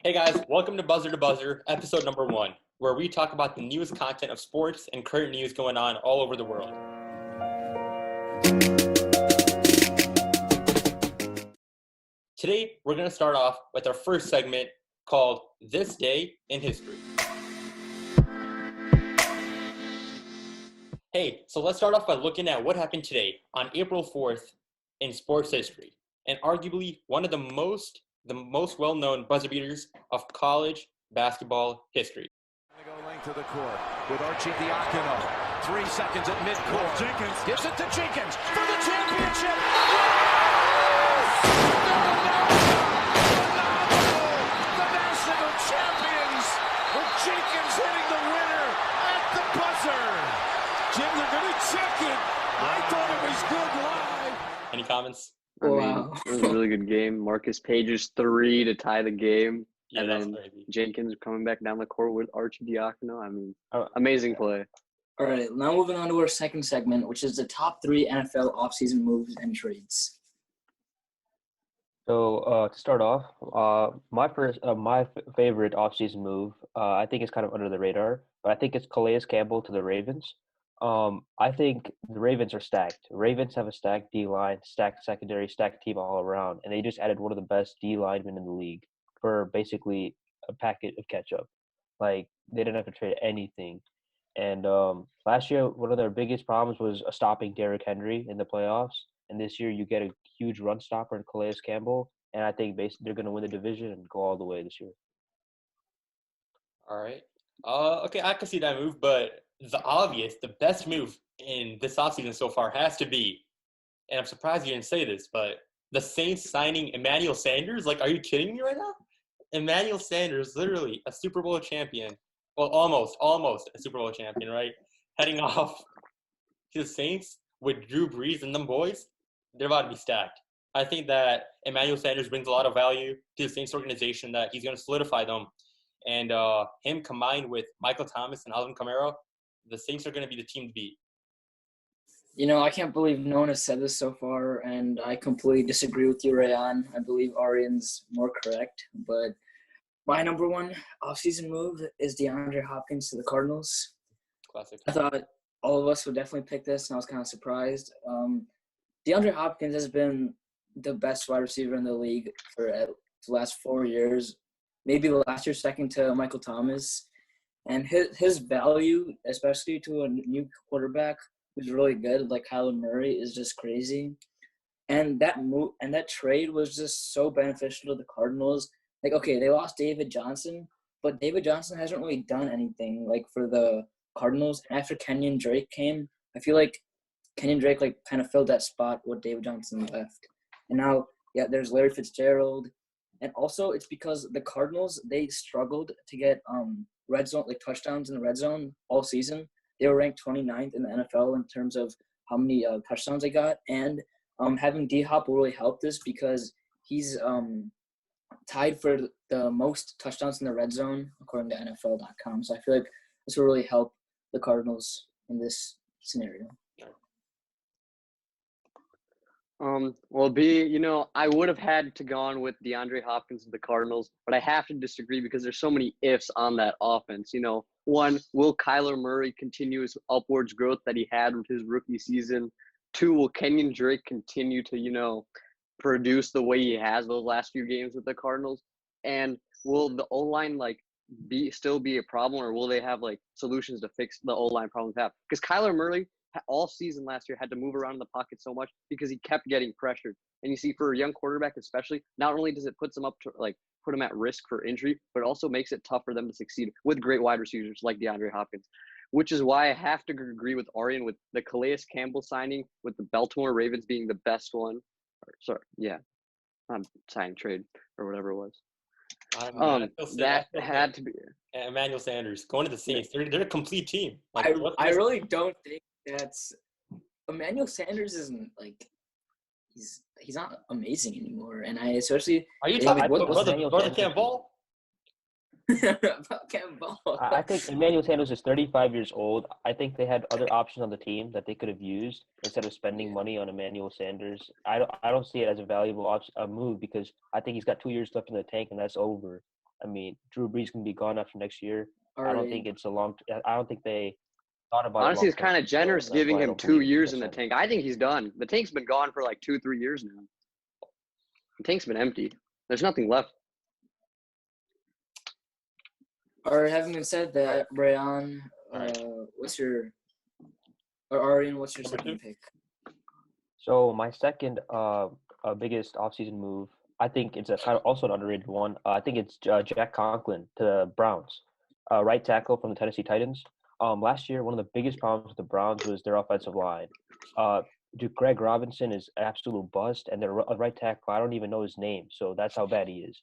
Hey guys, welcome to Buzzer, episode number 1, where we talk about the newest content of sports and current news going on all over the world. Today, we're going to start off with our first segment called This Day in History. Hey, so let's start off by looking at what happened today on April 4th in sports history, and arguably one of the most well-known buzzer beaters of college basketball history. They go length of the court with Arcidiacono. 3 seconds at midcourt. Jenkins gives it to Jenkins for the championship. The national champions with Jenkins hitting the winner at the buzzer. Jim, they're going to check it. I thought it was good live. Any comments? Wow. It was a really good game. Marcus Page's 3 to tie the game. Yeah, and that's then crazy. Jenkins coming back down the court with Arcidiacono. Amazing play. All right, now moving on to our second segment, which is the top 3 NFL offseason moves and trades. So to start off, my favorite offseason move, I think it's kind of under the radar, but I think it's Calais Campbell to the Ravens. I think the Ravens are stacked. Ravens have a stacked D-line, stacked secondary, stacked team all around, and they just added one of the best D linemen in the league for basically a packet of ketchup. Like, they didn't have to trade anything. And last year, one of their biggest problems was stopping Derrick Henry in the playoffs. And this year, you get a huge run stopper in Calais Campbell. And I think they're going to win the division and go all the way this year. All right. Okay, I can see that move, but the best move in this offseason so far has to be, and I'm surprised you didn't say this, but the Saints signing Emmanuel Sanders. Like, are you kidding me right now? Emmanuel Sanders, literally a Super Bowl champion. Well, almost a Super Bowl champion, right? Heading off to the Saints with Drew Brees and them boys, they're about to be stacked. I think that Emmanuel Sanders brings a lot of value to the Saints organization, that he's going to solidify them. And him combined with Michael Thomas and Alvin Kamara, the Saints are going to be the team to beat. You know, I can't believe no one has said this so far, and I completely disagree with you, Rayan. I believe Arian's more correct, but my number 1 offseason move is DeAndre Hopkins to the Cardinals. Classic. I thought all of us would definitely pick this, and I was kind of surprised. DeAndre Hopkins has been the best wide receiver in the league for the last 4 years, maybe last year second to Michael Thomas. And his value, especially to a new quarterback who's really good, like Kyler Murray, is just crazy. And that move and that trade was just so beneficial to the Cardinals. Like, okay, they lost David Johnson, but David Johnson hasn't really done anything like for the Cardinals. And after Kenyon Drake came, I feel like Kenyon Drake like kind of filled that spot where David Johnson left. And now, yeah, there's Larry Fitzgerald. And also it's because the Cardinals, they struggled to get red zone, like touchdowns in the red zone all season. They were ranked 29th in the NFL in terms of how many touchdowns they got. And having D-Hop will really help this because he's tied for the most touchdowns in the red zone, according to NFL.com. So I feel like this will really help the Cardinals in this scenario. Well, B, I would have had to gone with DeAndre Hopkins of the Cardinals, but I have to disagree because there's so many ifs on that offense. One, will Kyler Murray continue his upwards growth that he had with his rookie season? 2, will Kenyon Drake continue to, produce the way he has those last few games with the Cardinals? And will the O-line still be a problem, or will they have solutions to fix the O-line problems they have? Because Kyler Murray all season last year had to move around in the pocket so much because he kept getting pressured. And you see, for a young quarterback especially, not only does it put them put him at risk for injury, but it also makes it tough for them to succeed with great wide receivers like DeAndre Hopkins. Which is why I have to agree with Arian with the Calais Campbell signing, with the Baltimore Ravens being the best one. Signing trade or whatever it was. That had to be Emmanuel Sanders going to the Saints. They're a complete team. I really don't think that's Emmanuel Sanders isn't he's not amazing anymore, and I especially. Are you talking about brother Campbell? About Campbell. I think Emmanuel Sanders is 35 years old. I think they had other options on the team that they could have used instead of spending money on Emmanuel Sanders. I don't see it as a valuable move because I think he's got 2 years left in the tank, and that's over. I mean, Drew Brees can be gone after next year. I don't Already. think it's a long. I don't think they thought about it Honestly, long it's kind term. of generous So that's giving why I him don't 2 believe years in the that's tank. I think he's done. The tank's been gone for like 2-3 years now. The tank's been empty. There's nothing left. Or having been said that, Brayan, Alright. Arian, what's your Number two? second pick? So my second biggest offseason move, I think it's a kind of also an underrated one. I think it's Jack Conklin to the Browns, right tackle from the Tennessee Titans. Last year, one of the biggest problems with the Browns was their offensive line. Greg Robinson is absolute bust, and their right tackle, I don't even know his name, so that's how bad he is.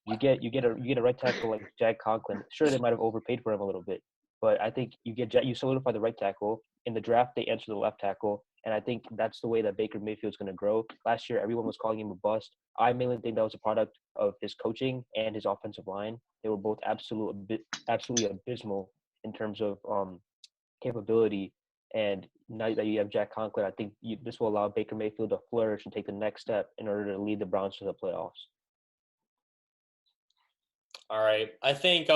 You get a right tackle like Jack Conklin. Sure, they might have overpaid for him a little bit, but I think you solidify the right tackle. In the draft, they enter the left tackle, and I think that's the way that Baker Mayfield's going to grow. Last year, everyone was calling him a bust. I mainly think that was a product of his coaching and his offensive line. They were both absolutely abysmal in terms of capability. And now that you have Jack Conklin, I think this will allow Baker Mayfield to flourish and take the next step in order to lead the Browns to the playoffs. All right. I think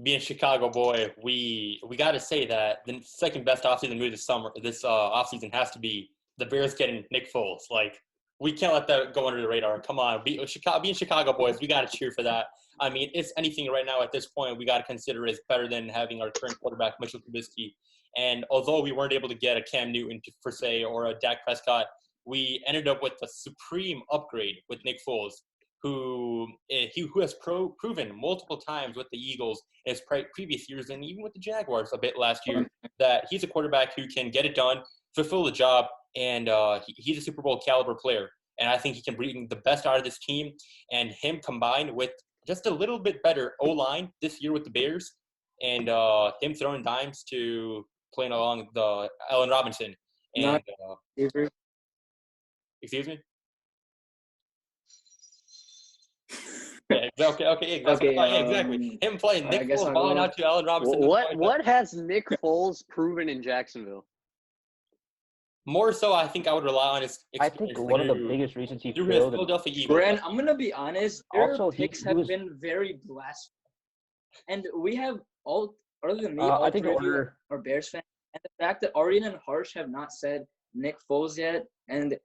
being a Chicago boy, we got to say that the second best offseason move this offseason has to be the Bears getting Nick Foles. Like, we can't let that go under the radar. Come on. Being Chicago boys, we got to cheer for that. I mean, it's anything right now at this point we got to consider is better than having our current quarterback, Mitchell Trubisky. And although we weren't able to get a Cam Newton, per se, or a Dak Prescott, we ended up with a supreme upgrade with Nick Foles, who has proven multiple times with the Eagles in his previous years and even with the Jaguars a bit last year that he's a quarterback who can get it done, fulfill the job, and he's a Super Bowl caliber player. And I think he can bring the best out of this team. And him combined with just a little bit better O-line this year with the Bears, and him throwing dimes to playing along the Allen Robinson. And excuse me. Yeah, exactly. Exactly. Him playing Nick Foles balling out to Allen Robinson. What has Nick Foles proven in Jacksonville? More so, I think I would rely on his experience. I think one of the biggest reasons he through his failed. Philadelphia Eagles. Brand, I'm gonna be honest. Their Also, picks have been very blessed, and we have all other than me. I think three of you are Bears fans, and the fact that Arian and Harsh have not said Nick Foles yet, and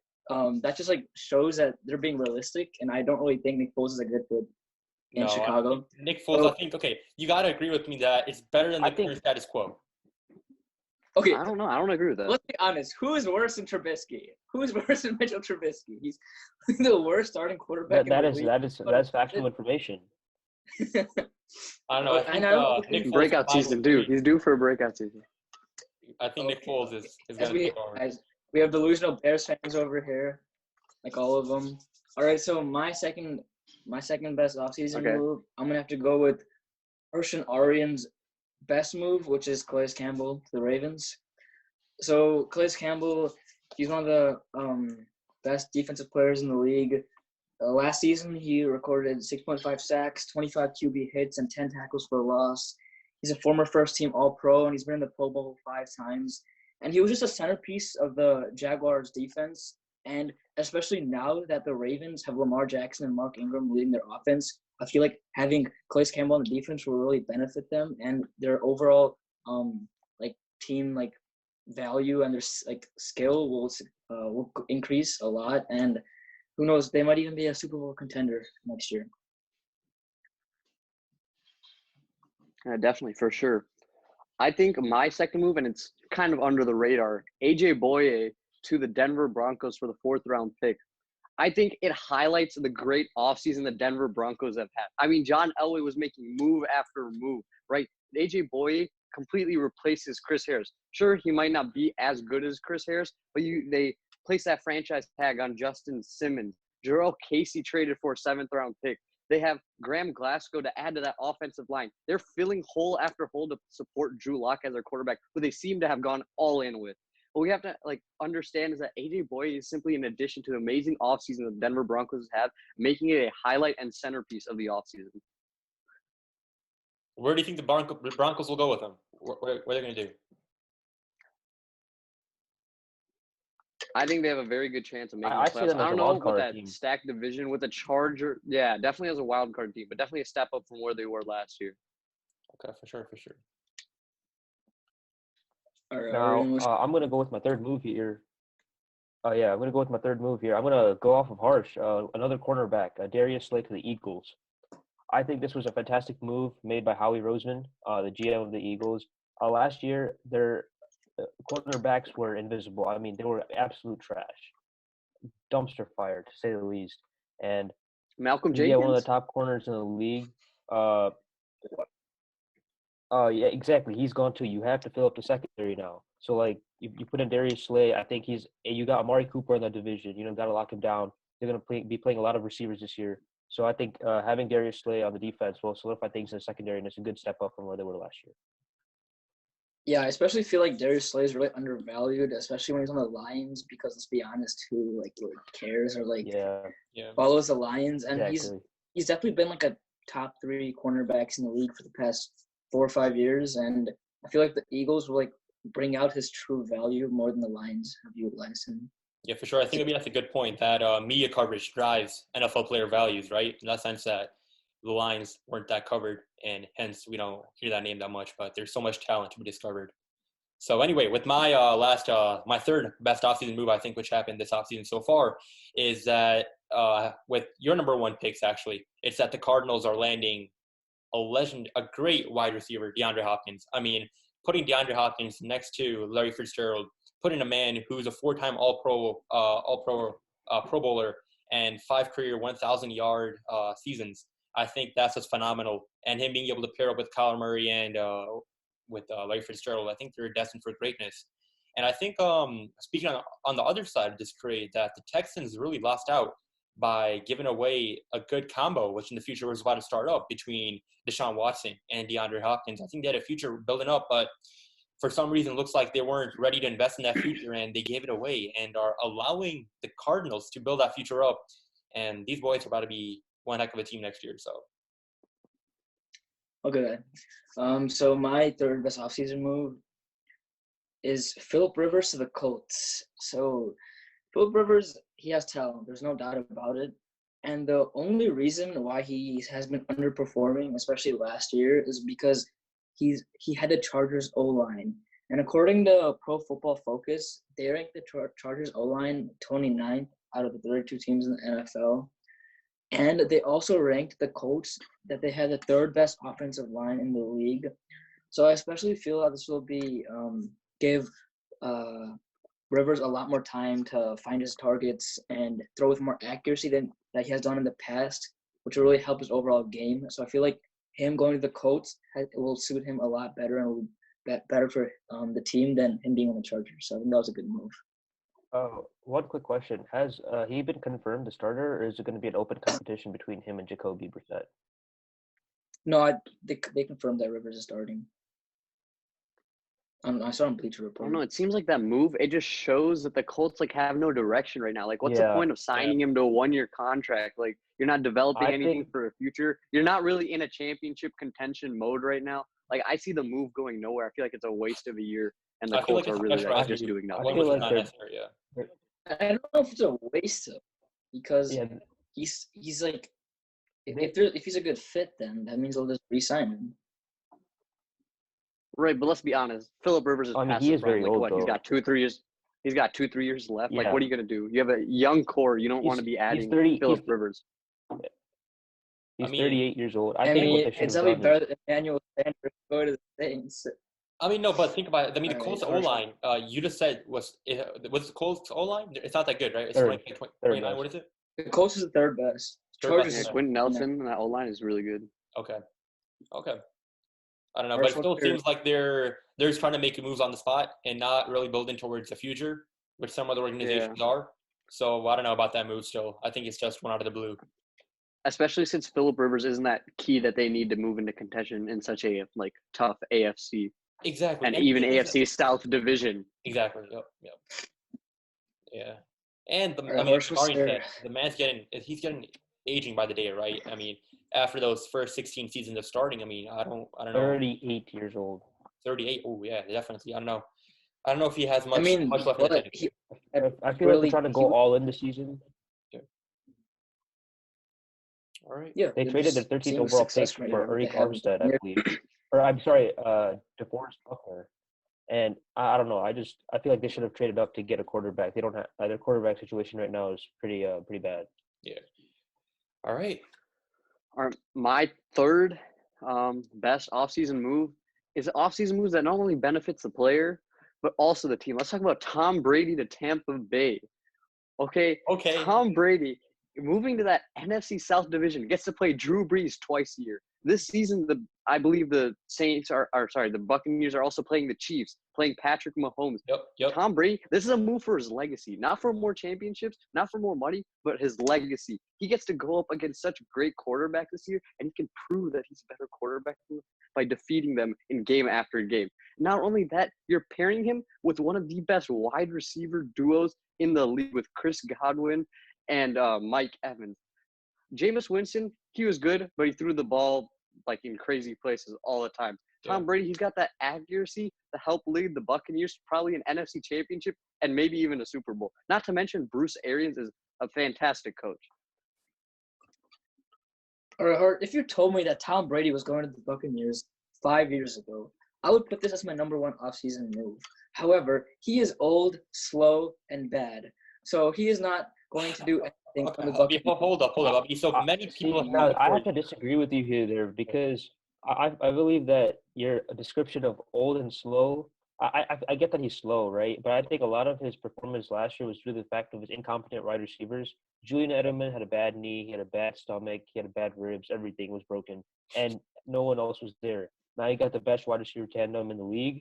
that just like shows that they're being realistic. And I don't really think Nick Foles is a good fit in Chicago. Nick Foles, I think you gotta agree with me that it's better than the current status quo. Okay, I don't know. I don't agree with that. Let's be honest. Who is worse than Trubisky? Who is worse than Mitchell Trubisky? He's the worst starting quarterback. That is factual information. I don't know. I think Nick Foles breakout season, dude. He's due for a breakout season. I think Nick Foles is going to take over. We have delusional Bears fans over here, like all of them. All right, so my second best offseason move, I'm gonna have to go with Harsh and Arian's best move, which is Calais Campbell to the Ravens. So Calais Campbell, he's one of the best defensive players in the league. Last season, he recorded 6.5 sacks, 25 QB hits, and 10 tackles for a loss. He's a former first-team All-Pro, and he's been in the Pro Bowl 5 times. And he was just a centerpiece of the Jaguars' defense. And especially now that the Ravens have Lamar Jackson and Mark Ingram leading their offense, I feel like having Calais Campbell on the defense will really benefit them, and their overall team value and their skill will increase a lot. And who knows, they might even be a Super Bowl contender next year. Yeah, definitely, for sure. I think my second move, and it's kind of under the radar, AJ Boye to the Denver Broncos for the 4th-round pick. I think it highlights the great offseason the Denver Broncos have had. I mean, John Elway was making move after move, right? AJ Boye completely replaces Chris Harris. Sure, he might not be as good as Chris Harris, but they place that franchise tag on Justin Simmons. Jarrell Casey traded for a 7th-round pick. They have Graham Glasgow to add to that offensive line. They're filling hole after hole to support Drew Lock as their quarterback, who they seem to have gone all in with. What we have to understand is that AJ Boye is simply an addition to the amazing offseason the Denver Broncos have, making it a highlight and centerpiece of the offseason. Where do you think the Broncos will go with him? What are they going to do? I think they have a very good chance of making I the see playoffs. them I as a don't know wild what card that team. stacked division with the Charger. Yeah, definitely as a wild card team, but definitely a step up from where they were last year. Okay, for sure. All right, Now, I'm going to go with my third move here. I'm going to go with my third move here. I'm going to go off of Harsh, another cornerback, Darius Slay to the Eagles. I think this was a fantastic move made by Howie Roseman, the GM of the Eagles. Last year, their cornerbacks were invisible. I mean, they were absolute trash, dumpster fire to say the least. And Malcolm you get one of Jenkins? the top corners in the league. Yeah, exactly. He's gone too. You have to fill up the secondary now. So like you put in Darius Slay. I think you got Amari Cooper in that division. You know, got to lock him down. They're gonna be playing a lot of receivers this year. So I think having Darius Slay on the defense will solidify things in the secondary, and it's a good step up from where they were last year. Yeah, I especially feel like Darius Slay is really undervalued, especially when he's on the Lions, because let's be honest, who like really cares or like Yeah, follows the Lions, and exactly. he's definitely been like a top 3 cornerbacks in the league for the past 4 or 5 years, and I feel like the Eagles will like bring out his true value more than the Lions have utilized him. Yeah, for sure. I think maybe that's a good point that media coverage drives NFL player values, right? In that sense that the Lions weren't that covered, and hence we don't hear that name that much. But there's so much talent to be discovered. So anyway, with my my third best offseason move, I think, which happened this offseason so far, is that with your number 1 picks, actually, it's that the Cardinals are landing a great wide receiver, DeAndre Hopkins. I mean, putting DeAndre Hopkins next to Larry Fitzgerald, putting a man who's a 4-time Pro Bowler and 5 career 1,000-yard seasons, I think that's just phenomenal. And him being able to pair up with Kyler Murray and with Larry Fitzgerald, I think they're destined for greatness. And I think, speaking on the other side of this trade, that the Texans really lost out by giving away a good combo, which in the future was about to start up between Deshaun Watson and DeAndre Hopkins. I think they had a future building up, but for some reason, it looks like they weren't ready to invest in that future, and they gave it away and are allowing the Cardinals to build that future up. And these boys are about to be one heck of a team next year. So, Okay. So my third best offseason move is Phillip Rivers to the Colts. So Phillip Rivers, he has talent. There's no doubt about it. And the only reason why he has been underperforming, especially last year, is because he had the Chargers O-line. And according to Pro Football Focus, they ranked the Chargers O-line 29th out of the 32 teams in the NFL. And they also ranked the Colts that they had the 3rd best offensive line in the league. So I especially feel that this will be give Rivers a lot more time to find his targets and throw with more accuracy than that he has done in the past, which will really help his overall game. So I feel like him going to the Colts will suit him a lot better and will be better for the team than him being on the Chargers. So I think that was a good move. One quick question: has he been confirmed the starter, or is it going to be an open competition between him and Jacoby Brissett? No, they confirmed that Rivers is starting. I saw on Bleacher I Report. don't know. It seems like that move, it just shows that the Colts like have no direction right now. Like, what's the point of signing him to a 1-year contract? Like, you're not developing anything for a future. You're not really in a championship contention mode right now. Like, I see the move going nowhere. I feel like it's a waste of a year, and the Colts are really like just doing nothing. I feel like I don't know if it's a waste of, because he's like if he's a good fit, then that means they'll just re-sign him. Right, but let's be honest. Phillip Rivers is past he is the prime. very Like, old, what? though. He's got 2-3 years. He's got 2-3 years left. Yeah. Like, what are you gonna do? You have a young core. You don't want to be adding Phillip Rivers. He's 38 years old. I mean, it's definitely better than Emmanuel Sanders go to the Saints. I mean, no, but think about it. I mean, the Colts O-line, you just said was the Colts O-line? It's not that good, right? It's 29. What is it? The Colts is the 3rd best. Yeah, Quentin Nelson and that O-line is really good. Okay. I don't know, but it still seems like they're just trying to make moves on the spot and not really building towards the future, which some other organizations are. So I don't know about that move still. I think it's just one out of the blue. Especially since Phillip Rivers isn't that key that they need to move into contention in such a like tough AFC. Exactly. And even AFC South division. Exactly. Yep. Yeah. And the man's he's getting aging by the day, right? I mean, after those first 16 seasons of starting, I mean, I don't know. 38 years old. 38. Oh yeah, definitely. I don't know. I don't know if he has I mean, much left in the but tank. he I feel like they're trying to go all in this season. All right. yeah, They they're traded their just 13th seeing the overall pick success right for now that they Eric have with Armstead, I the believe. Or I'm sorry, DeForest Buckner. And I don't know. I feel like they should have traded up to get a quarterback. They don't have their quarterback situation right now is pretty bad. Yeah. All right. My third best offseason move is offseason moves that not only benefits the player, but also the team. Let's talk about Tom Brady to Tampa Bay. Okay. Tom Brady moving to that NFC South division gets to play Drew Brees twice a year. This season, I believe the the Buccaneers are also playing the Chiefs, playing Patrick Mahomes. Yep. Tom Brady, this is a move for his legacy, not for more championships, not for more money, but his legacy. He gets to go up against such a great quarterback this year, and he can prove that he's a better quarterback by defeating them in game after game. Not only that, you're pairing him with one of the best wide receiver duos in the league with Chris Godwin and Mike Evans. Jameis Winston, he was good, but he threw the ball like in crazy places all the time. Tom Brady, he's got that accuracy to help lead the Buccaneers probably an NFC championship and maybe even a Super Bowl. Not to mention Bruce Arians is a fantastic coach. Or if you told me that Tom Brady was going to the Buccaneers 5 years ago, I would put this as my number one offseason move. However, he is old, slow, and bad. So he is not going to do anything on the Buccaneers. Hold up. So many people I have to disagree with you here there because I believe that your description of old and slow, I get that he's slow, right? But I think a lot of his performance last year was due to the fact of his incompetent wide receivers. Julian Edelman had a bad knee, he had a bad stomach, he had bad ribs, everything was broken, and no one else was there. Now you got the best wide receiver tandem in the league.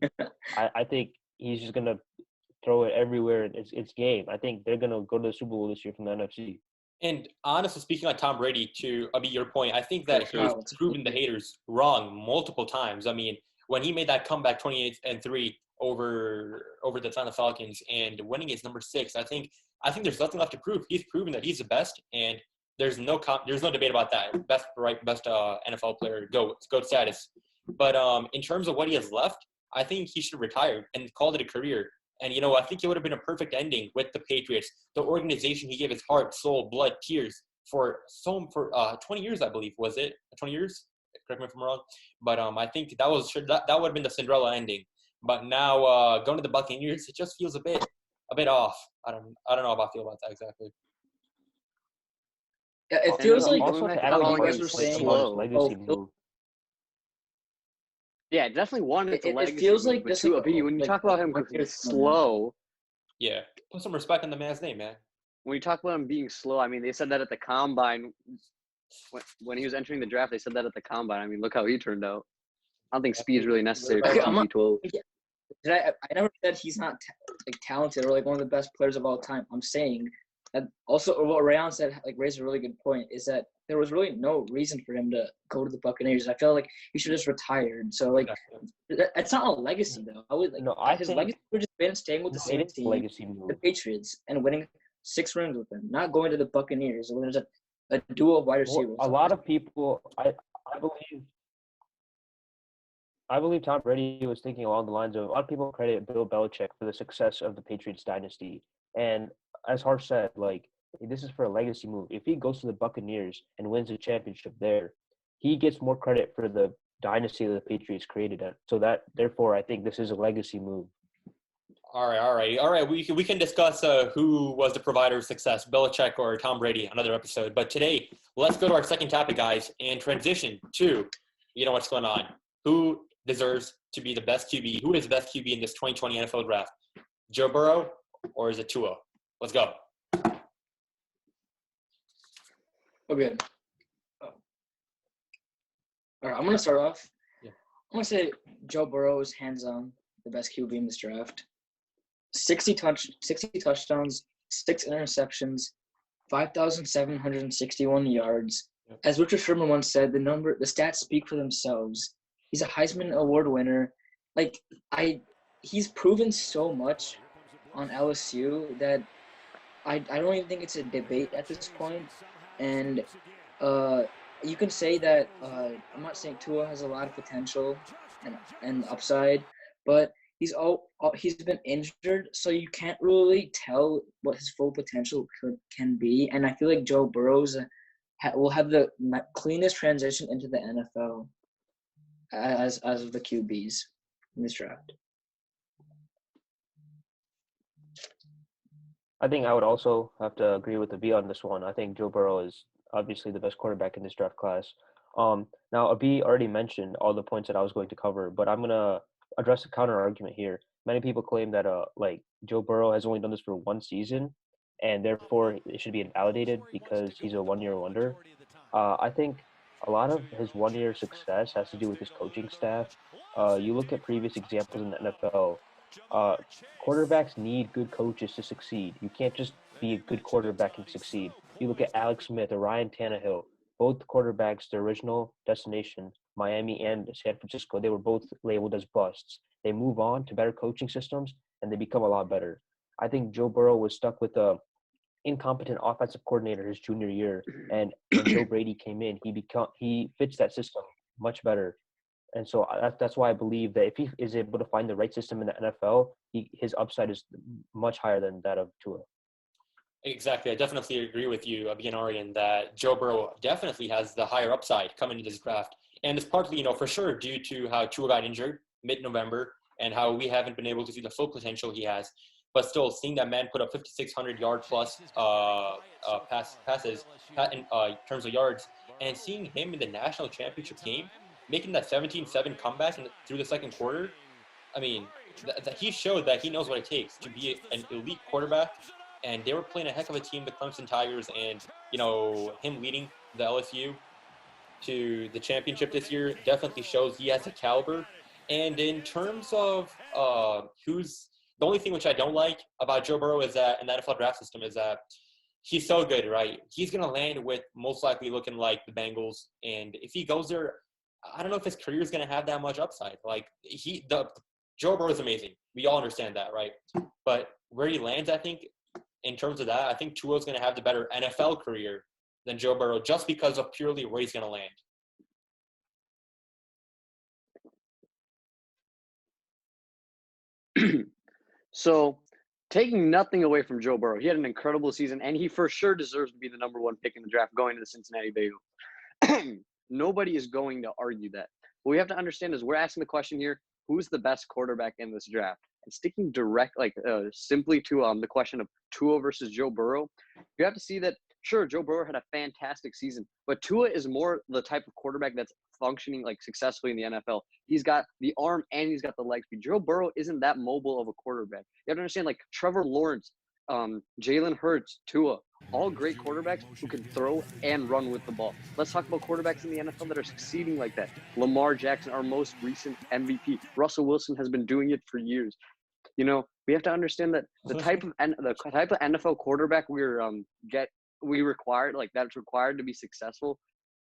I think he's just gonna throw it everywhere. It's game. I think they're gonna go to the Super Bowl this year from the NFC. And honestly speaking, on Tom Brady, to your point, I think that he's proven the haters wrong multiple times. I mean, when he made that comeback 28-3 over the Atlanta Falcons and winning his number 6, I think there's nothing left to prove. He's proven that he's the best, and there's no debate about that. Best NFL player, GOAT status. But in terms of what he has left, I think he should retire and call it a career. And, I think it would have been a perfect ending with the Patriots, the organization he gave his heart, soul, blood, tears for 20 years, I believe. Was it 20 years? Correct me if I'm wrong. But I think that would have been the Cinderella ending. But now going to the Buccaneers, it just feels a bit off. I don't know how I feel about that exactly. Yeah, it feels like also to add how on you guys were saying. Legacy move. Yeah, definitely one. It's a legacy. It feels move, like but this. Two, like, when you talk about him being slow. Yeah, put some respect on the man's name, man. When you talk about him being slow, I mean, they said that at the combine. When he was entering the draft, they said that at the combine. I mean, look how he turned out. I don't think speed is really necessary for TB12. I never said he's not talented or like one of the best players of all time. I'm saying that also what Rayon said raised a really good point is that there was really no reason for him to go to the Buccaneers. I feel like he should have just retired. So it's not a legacy though. His legacy would just been staying with the same team, the Patriots, and winning 6 rings with them. Not going to the Buccaneers when there's a duo of wide receivers. A lot of people, I believe Tom Brady was thinking along the lines of a lot of people credit Bill Belichick for the success of the Patriots dynasty. And as Harsh said, this is for a legacy move. If he goes to the Buccaneers and wins a championship there, he gets more credit for the dynasty that the Patriots created. Therefore, I think this is a legacy move. All right. We can discuss who was the provider of success, Belichick or Tom Brady, another episode. But today, let's go to our second topic, guys, and transition to, what's going on. Who deserves to be the best QB? Who is the best QB in this 2020 NFL draft? Joe Burrow or is it Tua? Let's go. Okay. All right, I'm going to start off. Yeah. I'm going to say Joe Burrow is hands-on the best QB in this draft. 60 touchdowns, 6 interceptions, 5,761 yards. Yep. As Richard Sherman once said, the stats speak for themselves. He's a Heisman Award winner. He's proven so much on LSU that I don't even think it's a debate at this point. And you can say that I'm not saying Tua has a lot of potential and upside, but he's been injured, so you can't really tell what his full potential can be. And I feel like Joe Burrow's will have the cleanest transition into the NFL as of the QBs in this draft. I think I would also have to agree with the B on this one. I think Joe Burrow is obviously the best quarterback in this draft class. Now, B already mentioned all the points that I was going to cover, but I'm going to address a counter argument here. Many people claim that like Joe Burrow has only done this for one season, and therefore it should be invalidated because he's a one-year wonder. I think a lot of his one-year success has to do with his coaching staff. You look at previous examples in the NFL. Uh, Quarterbacks need good coaches to succeed. You can't just be a good quarterback and succeed. You look at Alex Smith or Ryan Tannehill. Both quarterbacks, their original destination, Miami and San Francisco, they were both labeled as busts. They move on to better coaching systems, and they become a lot better. I think Joe Burrow was stuck with a incompetent offensive coordinator his junior year, and when Joe Brady came in, he fits that system much better. And so that's why I believe that if he is able to find the right system in the NFL, his upside is much higher than that of Tua. Exactly. I definitely agree with you, Abiyanari, in that Joe Burrow definitely has the higher upside coming into this draft. And it's partly, for sure due to how Tua got injured mid-November and how we haven't been able to see the full potential he has. But still, seeing that man put up 5,600-yard plus passes in terms of yards, and seeing him in the national championship game, making that 17-7 comeback through the second quarter, I mean, he showed that he knows what it takes to be an elite quarterback. And they were playing a heck of a team, the Clemson Tigers, and, him leading the LSU to the championship this year definitely shows he has the caliber. And in terms of who's – the only thing which I don't like about Joe Burrow is that in the NFL draft system is that he's so good, right? He's going to land with most likely looking like the Bengals. And if he goes there, I don't know if his career is going to have that much upside. Like, Joe Burrow is amazing. We all understand that, right? But where he lands, I think – in terms of that, I think Tua's going to have the better NFL career than Joe Burrow just because of purely where he's going to land. So, taking nothing away from Joe Burrow, he had an incredible season, and he for sure deserves to be the number one pick in the draft going to the Cincinnati Bengals. Nobody is going to argue that. What we have to understand is we're asking the question here, who's the best quarterback in this draft? And sticking simply to the question of Tua versus Joe Burrow, you have to see that, sure, Joe Burrow had a fantastic season, but Tua is more the type of quarterback that's functioning successfully in the NFL. He's got the arm and he's got the leg speed. Joe Burrow isn't that mobile of a quarterback. You have to understand, Trevor Lawrence, Jalen Hurts, Tua, all great quarterbacks who can throw and run with the ball. Let's talk about quarterbacks in the NFL that are succeeding like that. Lamar Jackson, our most recent MVP. Russell Wilson has been doing it for years. We have to understand that the type of NFL quarterback we required, that's required to be successful,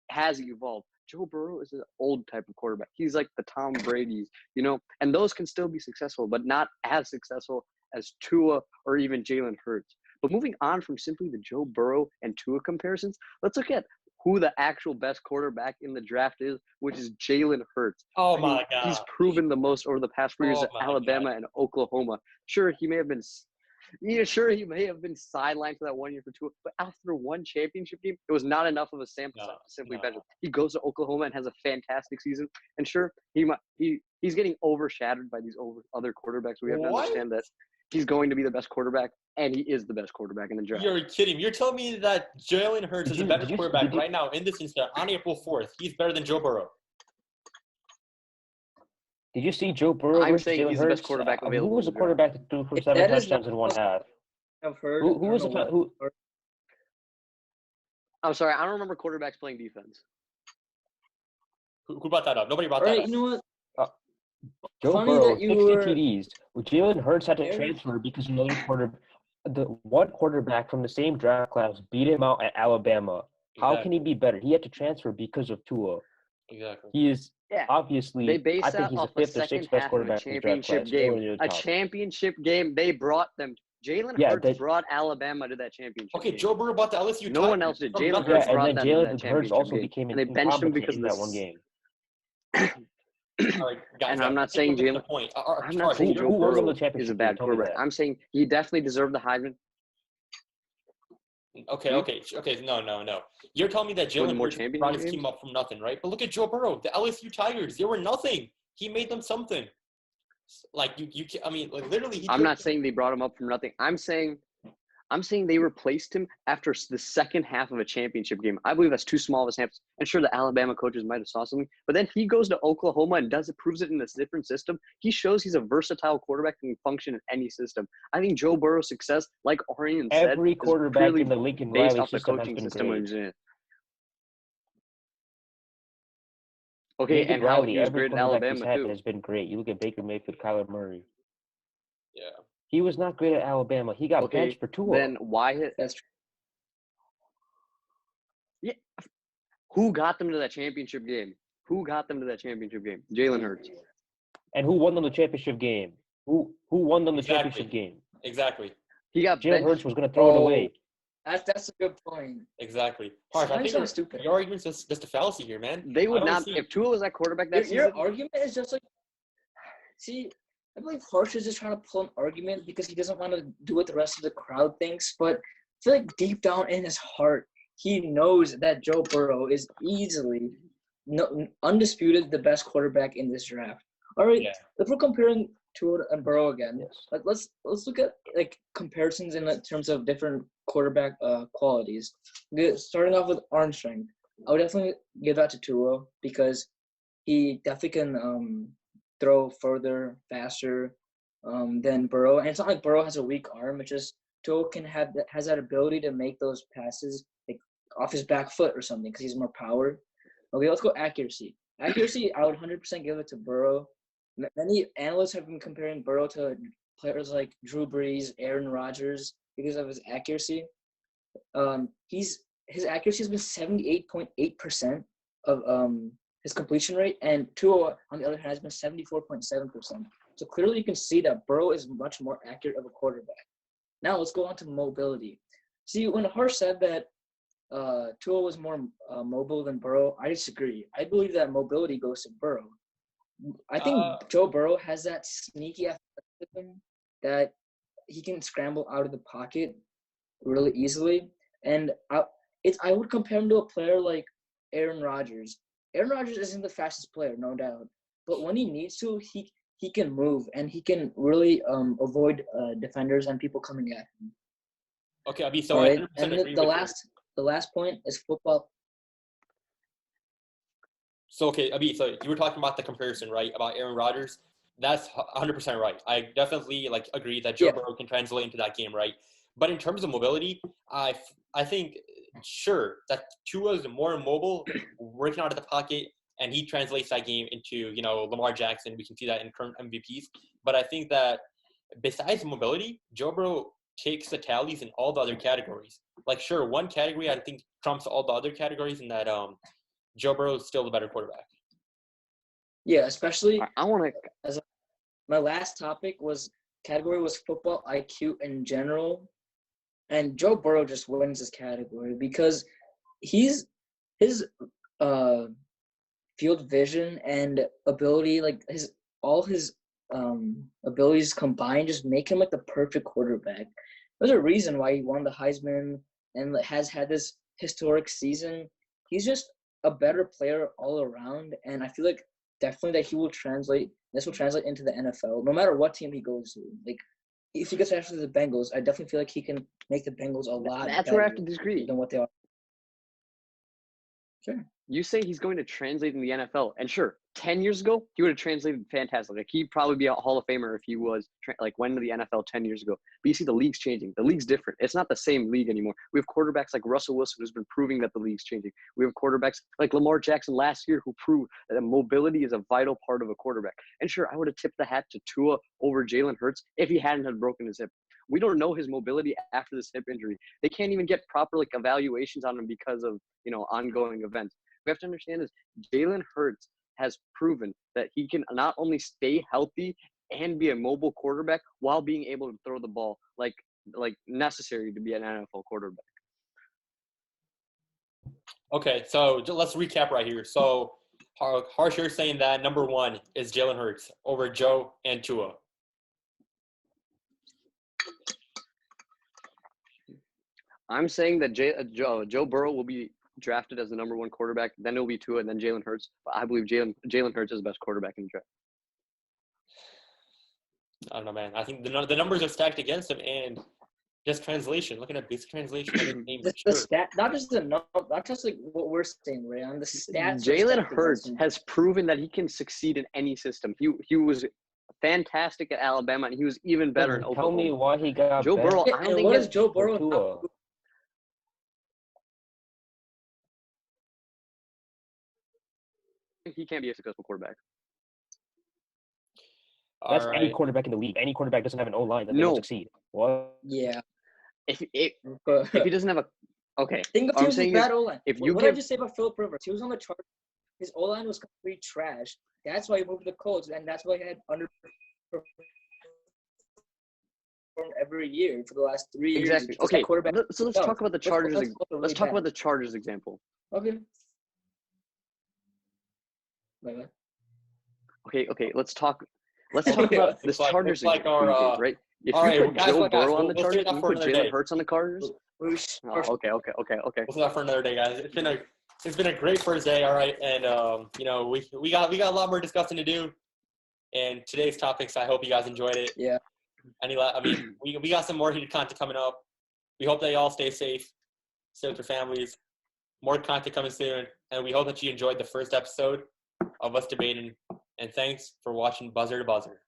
has evolved. Joe Burrow is an old type of quarterback. He's like the Tom Brady's, and those can still be successful, but not as successful as Tua or even Jalen Hurts. But moving on from simply the Joe Burrow and Tua comparisons, let's look at who the actual best quarterback in the draft is, which is Jalen Hurts. Oh, my God. He's proven the most over the past 4 years at Alabama and Oklahoma. Sure, he may have been sidelined for that 1 year for Tua, but after one championship game, it was not enough of a sample size to simply bench him. He goes to Oklahoma and has a fantastic season. And sure, he's getting overshadowed by these other quarterbacks. We have to understand that he's going to be the best quarterback, and he is the best quarterback in the draft. You're kidding me. You're telling me that Jalen Hurts is the better quarterback right now in this instant on April 4th. He's better than Joe Burrow. Did you see Joe Burrow I'm versus saying Jalen he's Hurts? the best quarterback available. Who was the quarterback that threw for 7 touchdowns in one half? I've heard. Who was who? I'm sorry, I don't remember quarterbacks playing defense. Who brought that up? Nobody brought that up. You know what? Joe Funny Burrow, that you 60 were- TDs. Well, Jalen Hurts had to transfer because the one quarterback from the same draft class beat him out at Alabama. How can he be better? He had to transfer because of Tua. Exactly. He is obviously. They based I think that he's off the a 5th or 6th second best half of a quarterback in the draft championship class. game. A championship game. They brought them. Jalen Hurts brought Alabama to that championship game. Joe Burrow brought the LSU. No one else did. Jalen Hurts brought them to that championship also game. became And they benched him because in of that one game. All right, guys. And I'm not I think we're saying missing the Jalen. point. I'm not saying Joe who won them the Burrow is a championship game? bad Tell me quarterback. that. I'm saying he definitely deserved the Heisman. Okay. No. You're telling me that Win Jalen more Hurts championship brought his games? team up from nothing, right? But look at Joe Burrow, the LSU Tigers. They were nothing. He made them something. Like I mean, like literally. I'm not saying they brought him up from nothing. I'm saying they replaced him after the second half of a championship game. I believe that's too small of a sample. And sure, the Alabama coaches might have saw something, but then he goes to Oklahoma and proves it in a different system. He shows he's a versatile quarterback and can function in any system. I think Joe Burrow's success, like Orion said, Every is quarterback purely in the Lincoln based Riley off the system has coaching been system great. he's in. Okay, Lincoln and how Riley, he was every great at quarterback he's Alabama had too. has been great. You look at Baker Mayfield, Kyler Murray. Yeah. He was not great at Alabama. He got Okay, benched for Tua. then why? That's true. Yeah, who got them to that championship game? Jalen Hurts. And who won them the championship game? Who won them the championship game? Exactly. He got Jalen benched. Hurts was going to throw it away. That's a good point. Exactly. Harsh, I think Stupid. your argument's just a fallacy here, man. They would I don't not see- if Tua was that quarterback that Your season. argument is just like, see, I believe Harsh is just trying to pull an argument because he doesn't want to do what the rest of the crowd thinks. But I feel like deep down in his heart, he knows that Joe Burrow is easily, undisputed, the best quarterback in this draft. All right, Yeah. if we're comparing Tua and Burrow again, Yes. let's look at like comparisons in terms of different quarterback qualities. Starting off with arm strength, I would definitely give that to Tua because he definitely can throw further, faster than Burrow. And it's not like Burrow has a weak arm. It's just Tua has that ability to make those passes like off his back foot or something because he's more power. Okay, let's go accuracy. Accuracy, I would 100% give it to Burrow. Many analysts have been comparing Burrow to players like Drew Brees, Aaron Rodgers because of his accuracy. His accuracy has been 78.8% of his completion rate, and Tua, on the other hand, has been 74.7%. So clearly you can see that Burrow is much more accurate of a quarterback. Now let's go on to mobility. See, when Harsh said that Tua was more mobile than Burrow, I disagree. I believe that mobility goes to Burrow. I think Joe Burrow has that sneaky athleticism that he can scramble out of the pocket really easily. And I would compare him to a player like Aaron Rodgers. Aaron Rodgers isn't the fastest player, no doubt. But when he needs to, he can move and he can really avoid defenders and people coming at him. Okay, Abi, so All I right? 100% And agree the with last point is football. So, okay, Abi, so you were talking about the comparison, right, about Aaron Rodgers. That's 100% right. I definitely agree that Joe Burrow can translate into that game, right? But in terms of mobility, I think sure that Tua is more mobile, working out of the pocket, and he translates that game into Lamar Jackson. We can see that in current MVPs. But I think that besides mobility, Joe Burrow takes the tallies in all the other categories. Like sure, one category I think trumps all the other categories in that Joe Burrow is still the better quarterback. Yeah, especially I want to. My last topic category was football IQ in general, and Joe Burrow just wins this category because his field vision and ability, like all his abilities combined, just make him like the perfect quarterback. There's a reason why he won the Heisman and has had this historic season. He's just a better player all around, and I feel like definitely that this will translate into the NFL, no matter what team he goes to. Like, if he gets after the Bengals, I definitely feel like he can make the Bengals a lot That's better where I have to disagree. than what they are. Sure. You say he's going to translate in the NFL, and sure, 10 years ago, he would have translated fantastic. Like, he'd probably be a Hall of Famer if he was, went to the NFL 10 years ago. But you see the league's changing. The league's different. It's not the same league anymore. We have quarterbacks like Russell Wilson who's been proving that the league's changing. We have quarterbacks like Lamar Jackson last year who proved that mobility is a vital part of a quarterback. And sure, I would have tipped the hat to Tua over Jalen Hurts if he hadn't had broken his hip. We don't know his mobility after this hip injury. They can't even get proper evaluations on him because of ongoing events. We have to understand is Jalen Hurts has proven that he can not only stay healthy and be a mobile quarterback while being able to throw the ball like necessary to be an NFL quarterback. Okay, so let's recap right here. So harsher saying that number 1 is Jalen Hurts over Joe and Tua. I'm saying that Joe Burrow will be drafted as the number 1 quarterback. Then it will be Tua, and then Jalen Hurts. But I believe Jalen Hurts is the best quarterback in the draft. I don't know, man. I think the numbers are stacked against him, and just translation. Looking at basic translation, I think The stat, not just the number, not just like what we're saying, Rayon. The stats. Jalen Hurts has proven that he can succeed in any system. He was fantastic at Alabama, and he was even better in Oklahoma. Tell me why he got Joe Burrow. Yeah, I don't think what he is has, Joe Burrow? Tua. he can't be a successful quarterback. That's All any right. quarterback in the league. Any quarterback doesn't have an O-line that they No. don't succeed. What? Yeah. If he doesn't have a okay, Think of what I'm teams with saying is, bad O-line. if What you did I give just say about Philip Rivers? He was on the chart. His O-line was complete trash. That's why he moved to the Colts, and that's why he had underperformed every year for the last 3 years. exactly Just okay, quarterback. so let's talk about the Chargers. Let's talk bad. about the Chargers example. Okay. Wait. Okay, let's talk about this Chargers example, right? If you put Joe Burrow on the Chargers, and you put Jalen Hurts on the Chargers. Oh, okay. We'll see that for another day, guys. It's been a great first day, all right, and we got a lot more discussing to do, and today's topics. I hope you guys enjoyed it. Yeah. We got some more heated content coming up. We hope that you all stay safe, stay with your families. More content coming soon, and we hope that you enjoyed the first episode of us debating. And thanks for watching Buzzer to Buzzer.